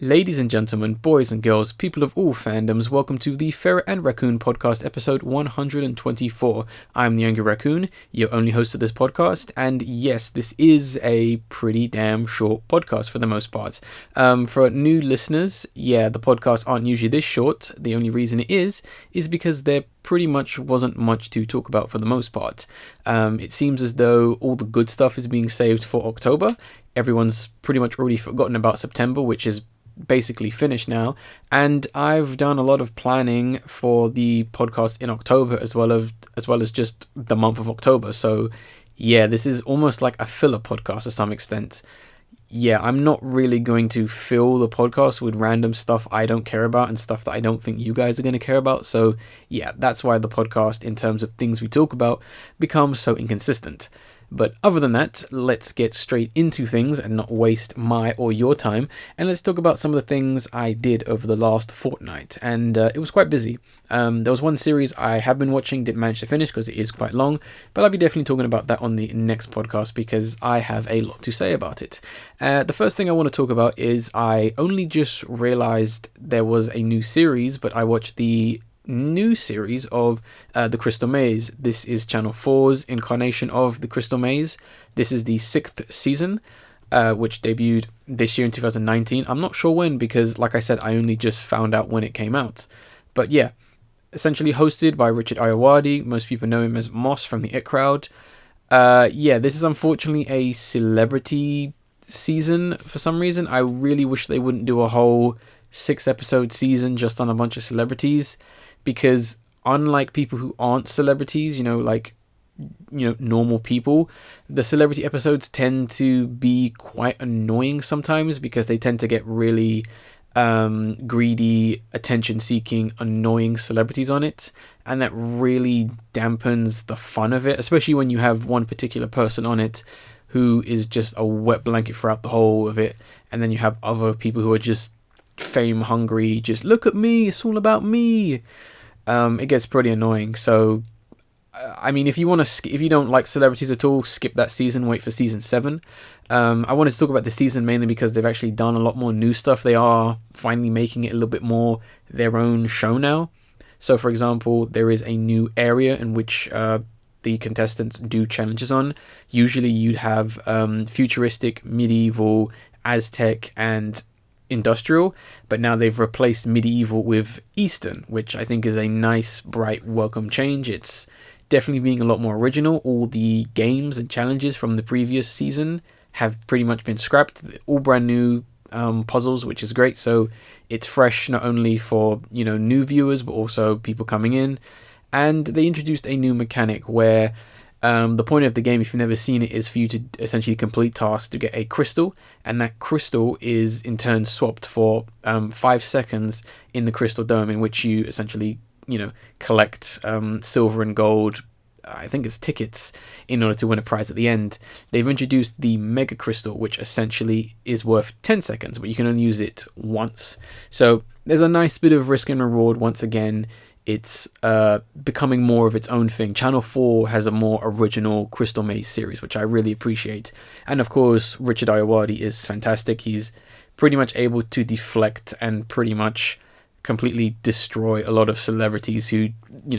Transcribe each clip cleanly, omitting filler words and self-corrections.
Ladies and gentlemen, boys and girls, people of all fandoms, welcome to the Ferret and Raccoon podcast episode 124. I'm the Younger Raccoon, your only host of this podcast, and yes, this is a pretty damn short podcast for the most part. For new listeners, the podcasts aren't usually this short. The only reason it is because there pretty much wasn't much to talk about for the most part. It seems as though all the good stuff is being saved for October. Everyone's pretty much already forgotten about September, which is basically finished now, and I've done a lot of planning for the podcast in October as well as just the month of October. So this is almost like a filler podcast to some extent. I'm not really going to fill the podcast with random stuff I don't care about and stuff that I don't think you guys are going to care about. So that's why the podcast, in terms of things we talk about, becomes so inconsistent. But other than that, let's get straight into things and not waste my or your time. And let's talk about some of the things I did over the last fortnight. And it was quite busy. There was one series I have been watching, didn't manage to finish because it is quite long. But I'll be definitely talking about that on the next podcast because I have a lot to say about it. The first thing I want to talk about is I only just realized there was a new series, but I watched the new series of The Crystal Maze. This is Channel 4's incarnation of The Crystal Maze. This is the 6th season, which debuted this year in 2019. I'm not sure when because, like I said, I only just found out when it came out. But essentially hosted by Richard Ayoade. Most people know him as Moss from the It Crowd. This is unfortunately a celebrity season for some reason. I really wish they wouldn't do a whole 6-episode season just on a bunch of celebrities, because unlike people who aren't celebrities, normal people, the celebrity episodes tend to be quite annoying sometimes because they tend to get really greedy, attention-seeking, annoying celebrities on it, and that really dampens the fun of it, especially when you have one particular person on it who is just a wet blanket throughout the whole of it, and then you have other people who are just fame hungry, just look at me, it's all about me. It gets pretty annoying. So if you don't like celebrities at all, skip that season, wait for season 7. I wanted to talk about the season mainly because they've actually done a lot more new stuff. They are finally making it a little bit more their own show now. So for example, there is a new area in which the contestants do challenges on. Usually you'd have futuristic, medieval, Aztec, and industrial, but now they've replaced medieval with Eastern, which I think is a nice, bright, welcome change. It's definitely being a lot more original. All the games and challenges from the previous season have pretty much been scrapped. All brand new puzzles, which is great. So it's fresh not only for new viewers but also people coming in. And they introduced a new mechanic where the point of the game, if you've never seen it, is for you to essentially complete tasks to get a crystal, and that crystal is in turn swapped for 5 seconds in the crystal dome, in which you essentially collect silver and gold, I think it's tickets, in order to win a prize at the end. They've introduced the mega crystal, which essentially is worth 10 seconds, but you can only use it once. So there's a nice bit of risk and reward once again. It's becoming more of its own thing. Channel 4 has a more original Crystal Maze series, which I really appreciate. And of course, Richard Ayoade is fantastic. He's pretty much able to deflect and pretty much completely destroy a lot of celebrities who,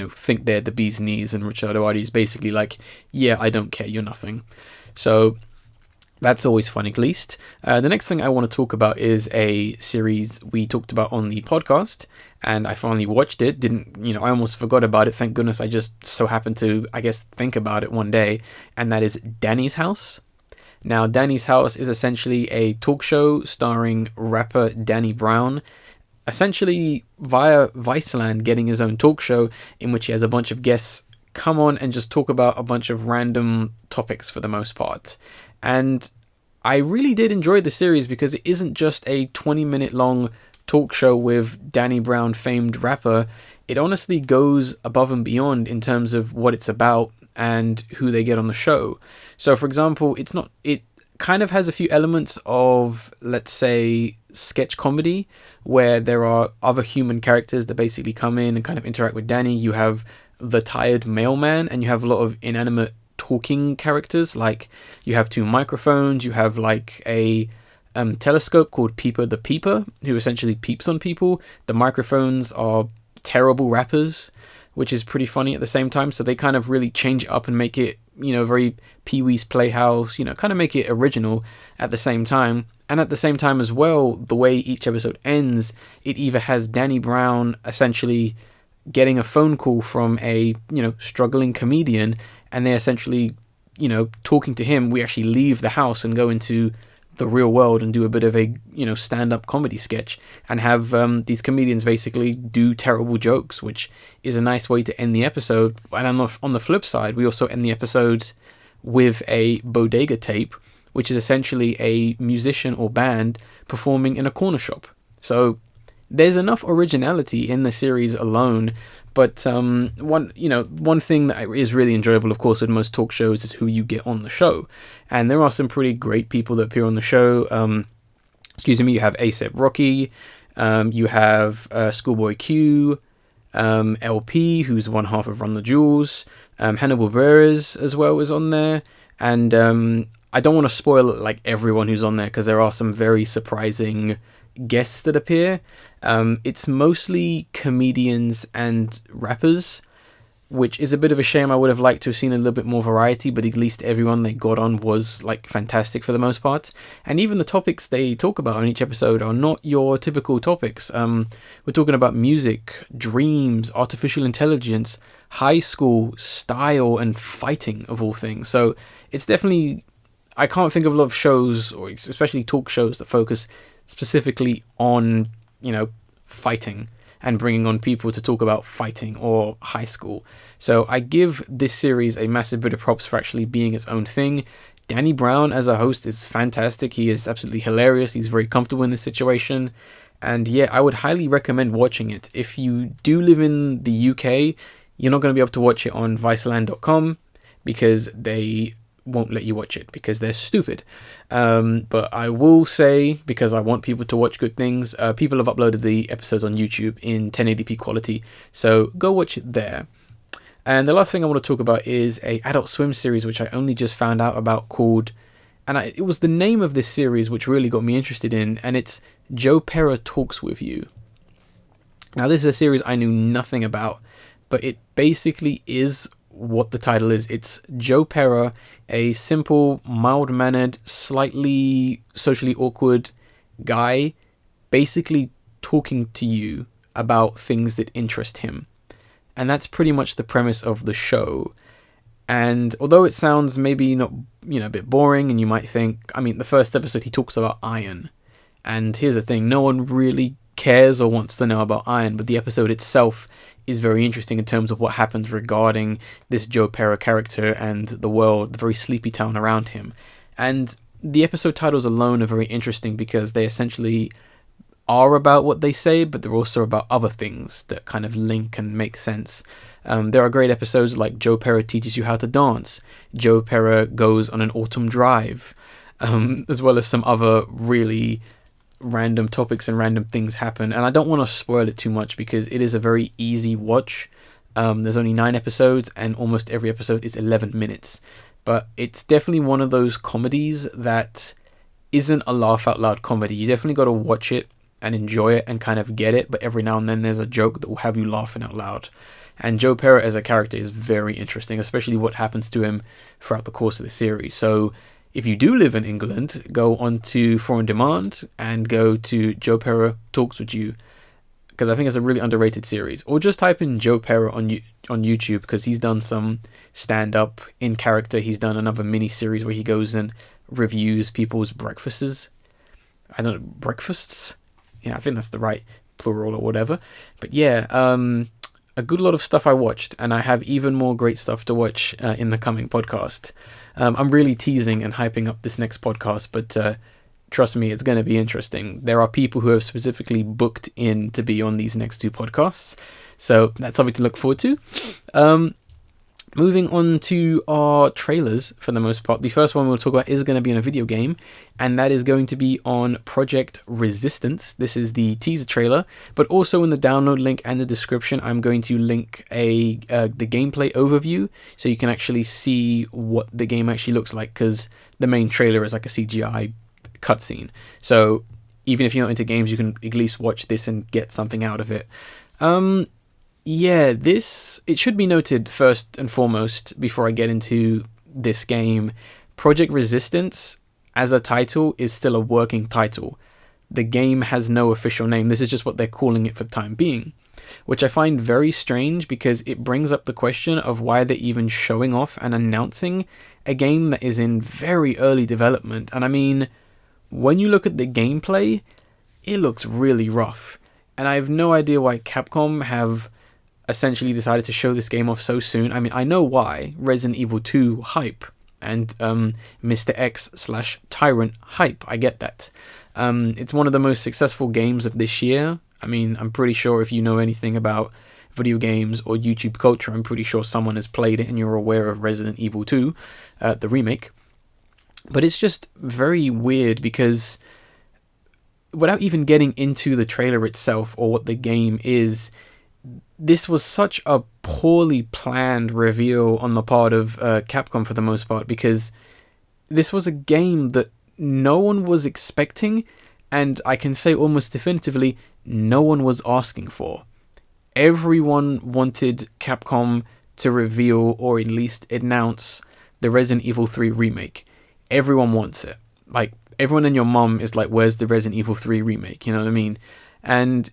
think they're the bee's knees. And Richard Ayoade is basically like, I don't care, you're nothing. So that's always fun, at least. The next thing I want to talk about is a series we talked about on the podcast, and I finally watched it. I almost forgot about it. Thank goodness I just so happened to, think about it one day, and that is Danny's House. Now, Danny's House is essentially a talk show starring rapper Danny Brown, essentially via Viceland getting his own talk show in which he has a bunch of guests come on and just talk about a bunch of random topics for the most part. And I really did enjoy the series because it isn't just a 20-minute long talk show with Danny Brown, famed rapper. It honestly goes above and beyond in terms of what it's about and who they get on the show. So for example, it kind of has a few elements of, let's say, sketch comedy, where there are other human characters that basically come in and kind of interact with Danny. You have the tired mailman, and you have a lot of inanimate talking characters, like you have 2 microphones, you have like a telescope called Peeper the Peeper, who essentially peeps on people. The microphones are terrible rappers, which is pretty funny at the same time. So they kind of really change it up and make it, very Pee-wee's Playhouse, kind of make it original at the same time. And at the same time as well, the way each episode ends, it either has Danny Brown essentially getting a phone call from a, struggling comedian, and they essentially, talking to him. We actually leave the house and go into the real world and do a bit of a, stand-up comedy sketch, and have these comedians basically do terrible jokes, which is a nice way to end the episode. And on the flip side, we also end the episodes with a bodega tape, which is essentially a musician or band performing in a corner shop. So there's enough originality in the series alone. But one thing that is really enjoyable, of course, with most talk shows is who you get on the show. And there are some pretty great people that appear on the show. You have A$AP Rocky, you have Schoolboy Q, LP, who's one half of Run the Jewels, Hannibal Buress as well is on there. And I don't want to spoil like everyone who's on there, because there are some very surprising guests that appear. It's mostly comedians and rappers, which is a bit of a shame. I would have liked to have seen a little bit more variety, but at least everyone they got on was like fantastic for the most part. And even the topics they talk about on each episode are not your typical topics. We're talking about music, dreams, artificial intelligence, high school, style, and fighting, of all things. So it's definitely, I can't think of a lot of shows, or especially talk shows, that focus specifically on, fighting and bringing on people to talk about fighting or high school. So I give this series a massive bit of props for actually being its own thing. Danny Brown as a host is fantastic. He is absolutely hilarious. He's very comfortable in this situation. And yeah, I would highly recommend watching it. If you do live in the UK, you're not going to be able to watch it on viceland.com, because they won't let you watch it because they're stupid. But I will say, because I want people to watch good things, people have uploaded the episodes on YouTube in 1080p quality, so go watch it there. And the last thing I want to talk about is a Adult Swim series which I only just found out about, called, it was the name of this series which really got me interested in, and it's Joe Pera Talks With You. Now this is a series I knew nothing about, but it basically is what the title is. It's Joe Pera, a simple, mild-mannered, slightly socially awkward guy, basically talking to you about things that interest him. And that's pretty much the premise of the show. And although it sounds maybe not, a bit boring, and you might think, the first episode he talks about iron. And here's the thing, no one really cares or wants to know about iron, but the episode itself is very interesting in terms of what happens regarding this Joe Pera character and the world, the very sleepy town around him. And the episode titles alone are very interesting because they essentially are about what they say, but they're also about other things that kind of link and make sense. There are great episodes like Joe Pera Teaches You How to Dance, Joe Pera Goes on an Autumn Drive, as well as some other really random topics and random things happen. And I don't want to spoil it too much because it is a very easy watch. There's only 9 episodes and almost every episode is 11 minutes. But it's definitely one of those comedies that isn't a laugh out loud comedy. You definitely got to watch it and enjoy it and kind of get it, but every now and then there's a joke that will have you laughing out loud. And Joe Pera as a character is very interesting, especially what happens to him throughout the course of the series. So if you do live in England, go on to 4on Demand and go to Joe Pera Talks With You, because I think it's a really underrated series. Or just type in Joe Pera on YouTube, because he's done some stand-up in character. He's done another mini-series where he goes and reviews people's breakfasts. I don't know, breakfasts? Yeah, I think that's the right plural or whatever. But yeah, a good lot of stuff I watched, and I have even more great stuff to watch in the coming podcast. I'm really teasing and hyping up this next podcast, but trust me, it's going to be interesting. There are people who have specifically booked in to be on these next 2 podcasts, so that's something to look forward to. Moving on to our trailers for the most part. The first one we'll talk about is going to be in a video game, and that is going to be on Project Resistance. This is the teaser trailer, but also in the download link and the description, I'm going to link the gameplay overview so you can actually see what the game actually looks like, because the main trailer is like a CGI cutscene. So even if you're not into games, you can at least watch this and get something out of it. Yeah, it should be noted first and foremost before I get into this game. Project Resistance as a title is still a working title. The game has no official name. This is just what they're calling it for the time being, which I find very strange because it brings up the question of why they're even showing off and announcing a game that is in very early development. And I mean, when you look at the gameplay, it looks really rough. And I have no idea why Capcom have essentially decided to show this game off so soon. I mean, I know why. Resident Evil 2 hype and Mr. X/Tyrant hype. I get that. It's one of the most successful games of this year. I mean, I'm pretty sure if you know anything about video games or YouTube culture, I'm pretty sure someone has played it and you're aware of Resident Evil 2, the remake. But it's just very weird because without even getting into the trailer itself or what the game is, this was such a poorly planned reveal on the part of Capcom for the most part, because this was a game that no one was expecting, and I can say almost definitively, no one was asking for. Everyone wanted Capcom to reveal or at least announce the Resident Evil 3 remake. Everyone wants it. Like, everyone and your mum is like, where's the Resident Evil 3 remake? You know what I mean? And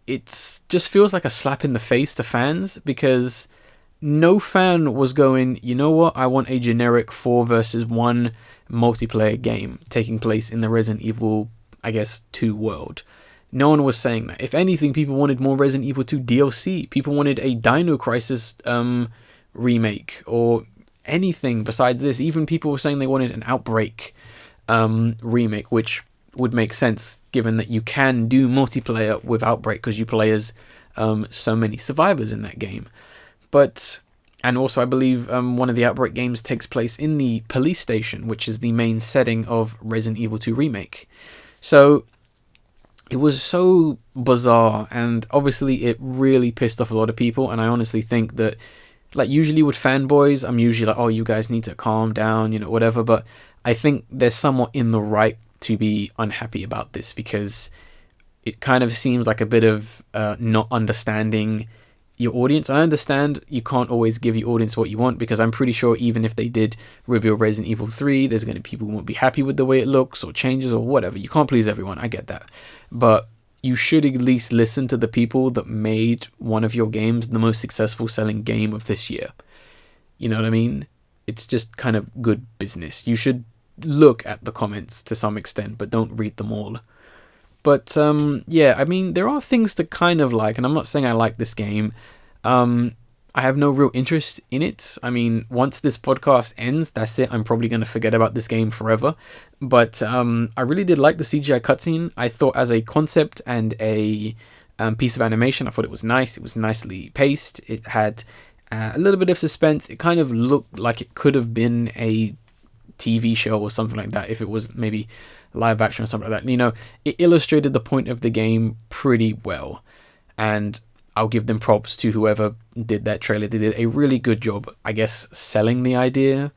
it just feels like a slap in the face to fans, because no fan was going, you know what, I want a generic 4 versus 1 multiplayer game taking place in the Resident Evil, I guess, 2 world. No one was saying that. If anything, people wanted more Resident Evil 2 DLC. People wanted a Dino Crisis remake or anything besides this. Even people were saying they wanted an Outbreak remake, which would make sense given that you can do multiplayer with Outbreak because you play as so many survivors in that game. And also I believe one of the Outbreak games takes place in the police station, which is the main setting of Resident Evil 2 Remake. So it was so bizarre, and obviously it really pissed off a lot of people, and I honestly think that, like, usually with fanboys, I'm usually like, oh, you guys need to calm down, you know, whatever, but I think they're somewhat in the right to be unhappy about this, because it kind of seems like a bit of not understanding your audience. I understand you can't always give your audience what you want, because I'm pretty sure even if they did reveal Resident Evil 3, there's going to be people who won't be happy with the way it looks or changes or whatever. You can't please everyone, I get that. But you should at least listen to the people that made one of your games the most successful selling game of this year. You know what I mean? It's just kind of good business. You should look at the comments to some extent, but don't read them all. But yeah, I mean, there are things to kind of like, and I'm not saying I like this game. I have no real interest in it. I mean, once this podcast ends, that's it. I'm probably going to forget about this game forever. But I really did like the CGI cutscene. I thought as a concept and a piece of animation, I thought it was nice. It was nicely paced. It had a little bit of suspense. It kind of looked like it could have been a TV show or something like that if it was maybe live action or something like that. You know, it illustrated the point of the game pretty well, and I'll give them props to whoever did that trailer. They did a really good job, I guess, selling the idea,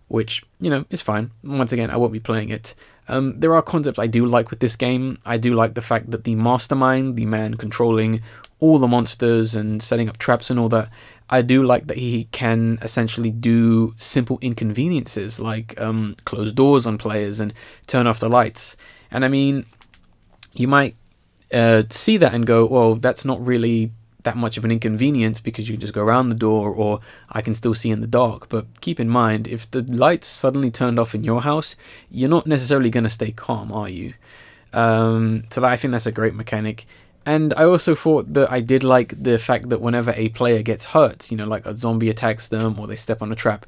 which, you know, is fine. Once again, I won't be playing it. There are concepts I do like with this game. I do like the fact that the mastermind, the man controlling all the monsters and setting up traps and all that, I do like that he can essentially do simple inconveniences like close doors on players and turn off the lights. And I mean, you might see that and go, well, that's not really that much of an inconvenience because you can just go around the door, or I can still see in the dark. But keep in mind, if the lights suddenly turned off in your house, you're not necessarily going to stay calm, are you? So I think that's a great mechanic. And I also thought that I did like the fact that whenever a player gets hurt, you know, like a zombie attacks them or they step on a trap,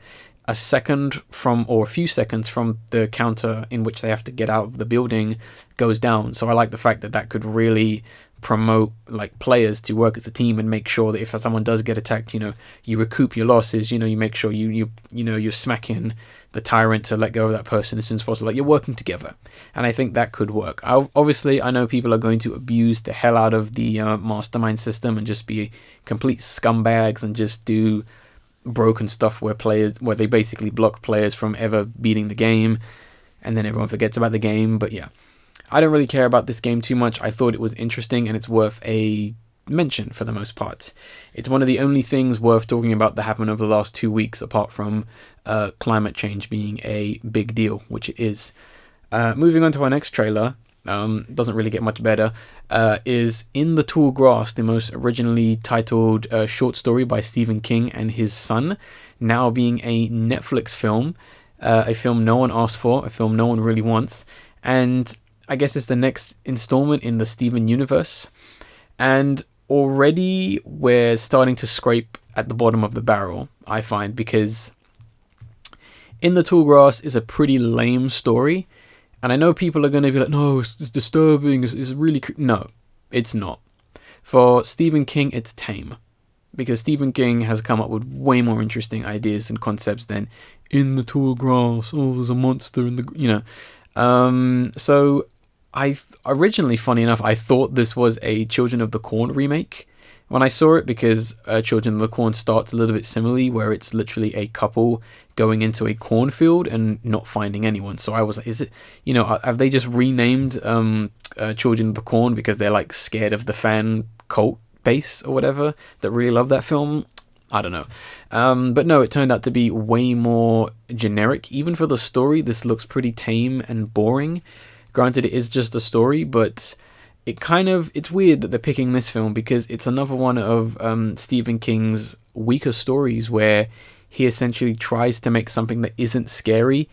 a second from, or a few seconds from the counter in which they have to get out of the building goes down. So I like the fact that that could really promote like players to work as a team and make sure that if someone does get attacked, you know, you recoup your losses, you know, you make sure you know, you're smacking the tyrant to let go of that person as soon as possible. Like, you're working together, and I think that could work. Obviously, I know people are going to abuse the hell out of the mastermind system and just be complete scumbags and just do broken stuff where they basically block players from ever beating the game. and then everyone forgets about the game. But yeah, I don't really care about this game too much. I thought it was interesting, and it's worth a mention for the most part. It's one of the only things worth talking about that happened over the last 2 weeks, apart from climate change being a big deal, which it is. Moving on to our next trailer, doesn't really get much better, is In the Tall Grass, the most originally titled short story by Stephen King and his son, now being a Netflix film, a film no one asked for, a film no one really wants, and I guess it's the next installment in the Stephen universe. And already we're starting to scrape at the bottom of the barrel, I find, because In the Tall Grass is a pretty lame story. And I know people are going to be like, no, it's disturbing, it's really... No, it's not. For Stephen King, it's tame. Because Stephen King has come up with way more interesting ideas and concepts than In the Tall Grass, oh, there's a monster in the... So I originally, funny enough, I thought this was a Children of the Corn remake when I saw it, because Children of the Corn starts a little bit similarly, where it's literally a couple going into a cornfield and not finding anyone. So I was like, is it, have they just renamed Children of the Corn because they're like scared of the fan cult base or whatever that really love that film? I don't know. But no, it turned out to be way more generic. Even for the story, this looks pretty tame and boring. Granted, it is just a story, but it's weird that they're picking this film, because it's another one of Stephen King's weaker stories where he essentially tries to make something that isn't scary.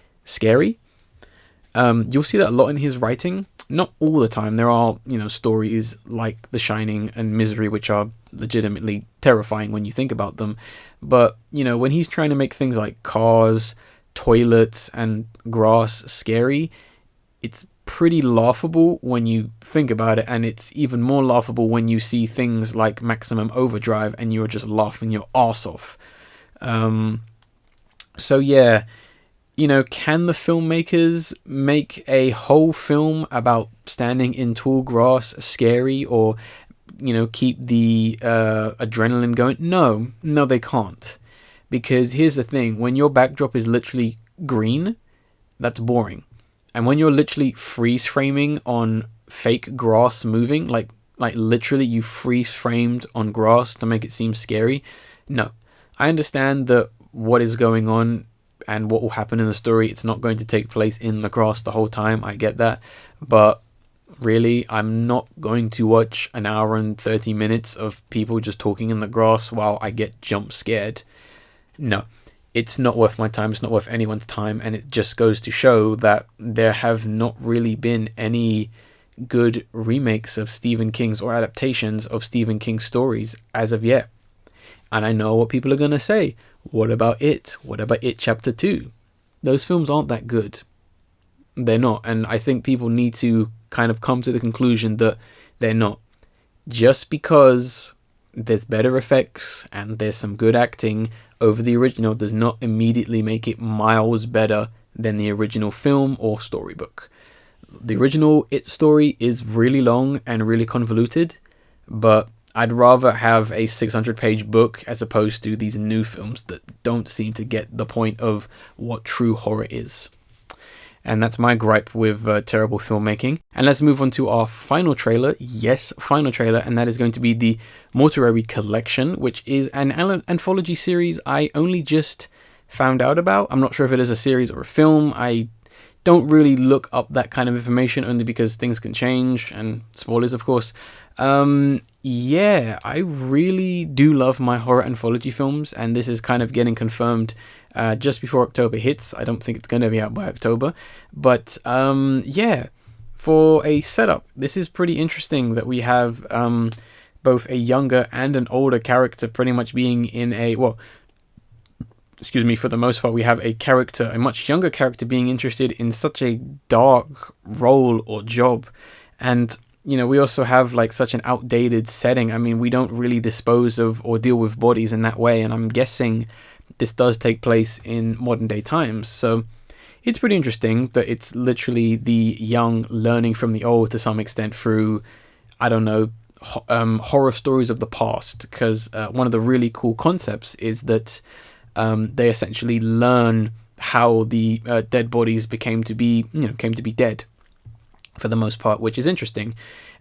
You'll see that a lot in his writing. Not all the time. There are, stories like The Shining and Misery, which are legitimately terrifying when you think about them. But, when he's trying to make things like cars, toilets, and grass scary, it's pretty laughable when you think about it, and it's even more laughable when you see things like Maximum Overdrive and you're just laughing your arse off. So yeah, can the filmmakers make a whole film about standing in tall grass scary, or keep the adrenaline going? No, they can't. Because here's the thing, when your backdrop is literally green, that's boring. And when you're literally freeze framing on fake grass moving, like literally you freeze framed on grass to make it seem scary, no. I understand that what is going on and what will happen in the story, it's not going to take place in the grass the whole time. I get that. But really, I'm not going to watch an hour and 30 minutes of people just talking in the grass while I get jump scared. No. It's not worth my time, it's not worth anyone's time, and it just goes to show that there have not really been any good remakes of Stephen King's or adaptations of Stephen King's stories as of yet. And I know what people are going to say. What about It? What about It Chapter 2? Those films aren't that good. They're not, and I think people need to kind of come to the conclusion that they're not. Just because there's better effects and there's some good acting over the original does not immediately make it miles better than the original film or storybook. The original It story is really long and really convoluted, but I'd rather have a 600-page book as opposed to these new films that don't seem to get the point of what true horror is. And that's my gripe with terrible filmmaking. And let's move on to our final trailer. Yes, final trailer. And that is going to be the Mortuary Collection, which is an anthology series I only just found out about. I'm not sure if it is a series or a film. I don't really look up that kind of information, only because things can change, and spoilers, of course. Yeah, I really do love my horror anthology films, and this is kind of getting confirmed just before October hits. I don't think it's going to be out by October, but yeah, for a setup, this is pretty interesting that we have both a younger and an older character pretty much being in a, well, excuse me, for the most part, we have a much younger character being interested in such a dark role or job. And, we also have like such an outdated setting. I mean, we don't really dispose of or deal with bodies in that way. And I'm guessing this does take place in modern day times. So it's pretty interesting that it's literally the young learning from the old to some extent through, I don't know, horror stories of the past. Because one of the really cool concepts is that they essentially learn how the dead bodies came to be dead for the most part, which is interesting.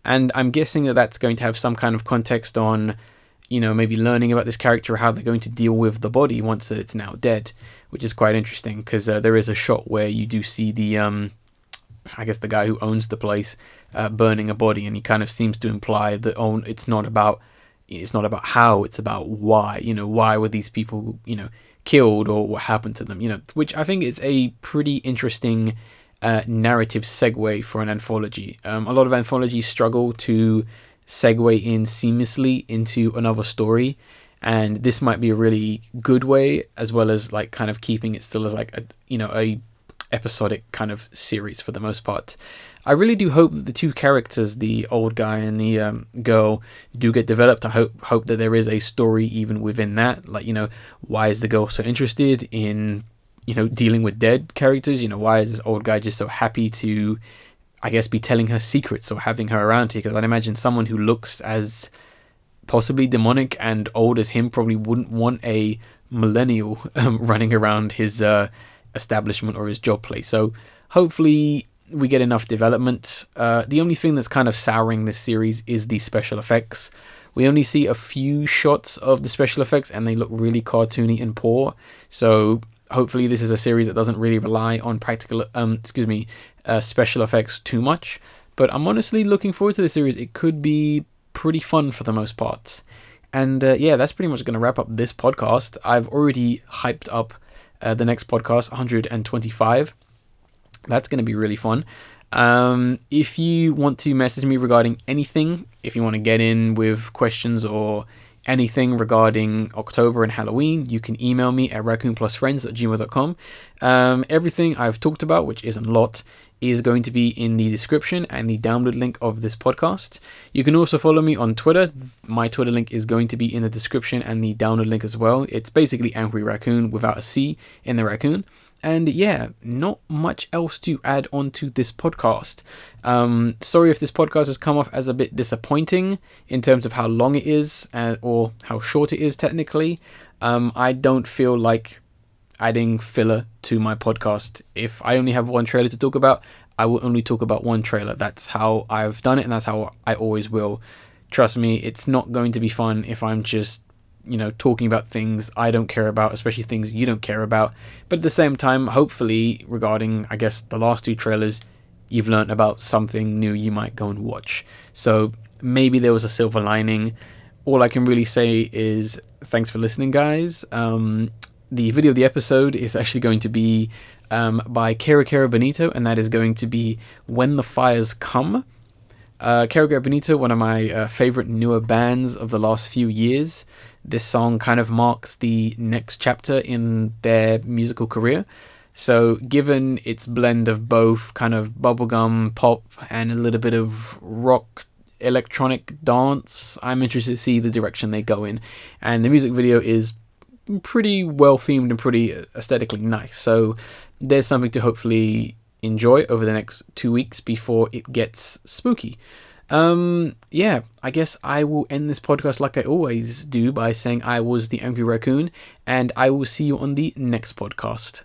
And I'm guessing that that's going to have some kind of context on, maybe learning about this character, how they're going to deal with the body once it's now dead, which is quite interesting, because there is a shot where you do see the, I guess the guy who owns the place burning a body, and he kind of seems to imply that, it's not about how, it's about why. Why were these people, killed, or what happened to them? Which I think is a pretty interesting narrative segue for an anthology. A lot of anthologies struggle to segue in seamlessly into another story, and this might be a really good way, as well as like kind of keeping it still as like a episodic kind of series for the most part. I really do hope that the two characters, the old guy and the girl, do get developed. I hope that there is a story even within that. Like, why is the girl so interested in, dealing with dead characters? Why is this old guy just so happy to, I guess, be telling her secrets or having her around here? Because I'd imagine someone who looks as possibly demonic and old as him probably wouldn't want a millennial running around his establishment or his job place. So hopefully we get enough development. The only thing that's kind of souring this series is the special effects. We only see a few shots of the special effects, and they look really cartoony and poor. So hopefully this is a series that doesn't really rely on special effects too much. But I'm honestly looking forward to the series. It could be pretty fun for the most part. And that's pretty much going to wrap up this podcast. I've already hyped up the next podcast, 125. That's going to be really fun. If you want to message me regarding anything, if you want to get in with questions or anything regarding October and Halloween, you can email me at raccoonplusfriends@gmail.com. Everything I've talked about, which isn't a lot, is going to be in the description and the download link of this podcast. You can also follow me on Twitter. My Twitter link is going to be in the description and the download link as well. It's basically Angry Raccoon without a C in the raccoon. And not much else to add on to this podcast. Sorry if this podcast has come off as a bit disappointing in terms of how long it is, or how short it is technically. I don't feel like adding filler to my podcast. If I only have one trailer to talk about, I will only talk about one trailer. That's how I've done it, and that's how I always will. Trust me, it's not going to be fun if I'm just talking about things I don't care about, especially things you don't care about. But at the same time, hopefully, regarding, I guess, the last two trailers, you've learned about something new you might go and watch. So maybe there was a silver lining. All I can really say is thanks for listening, guys. The video of the episode is actually going to be by Kero Bonito, and that is going to be When the Fires Come. Kero Bonito, one of my favorite newer bands of the last few years. This song kind of marks the next chapter in their musical career. So given its blend of both kind of bubblegum pop and a little bit of rock electronic dance, I'm interested to see the direction they go in. And the music video is pretty well themed and pretty aesthetically nice. So there's something to hopefully enjoy over the next 2 weeks before it gets spooky. I guess I will end this podcast like I always do by saying I was the Angry Raccoon, and I will see you on the next podcast.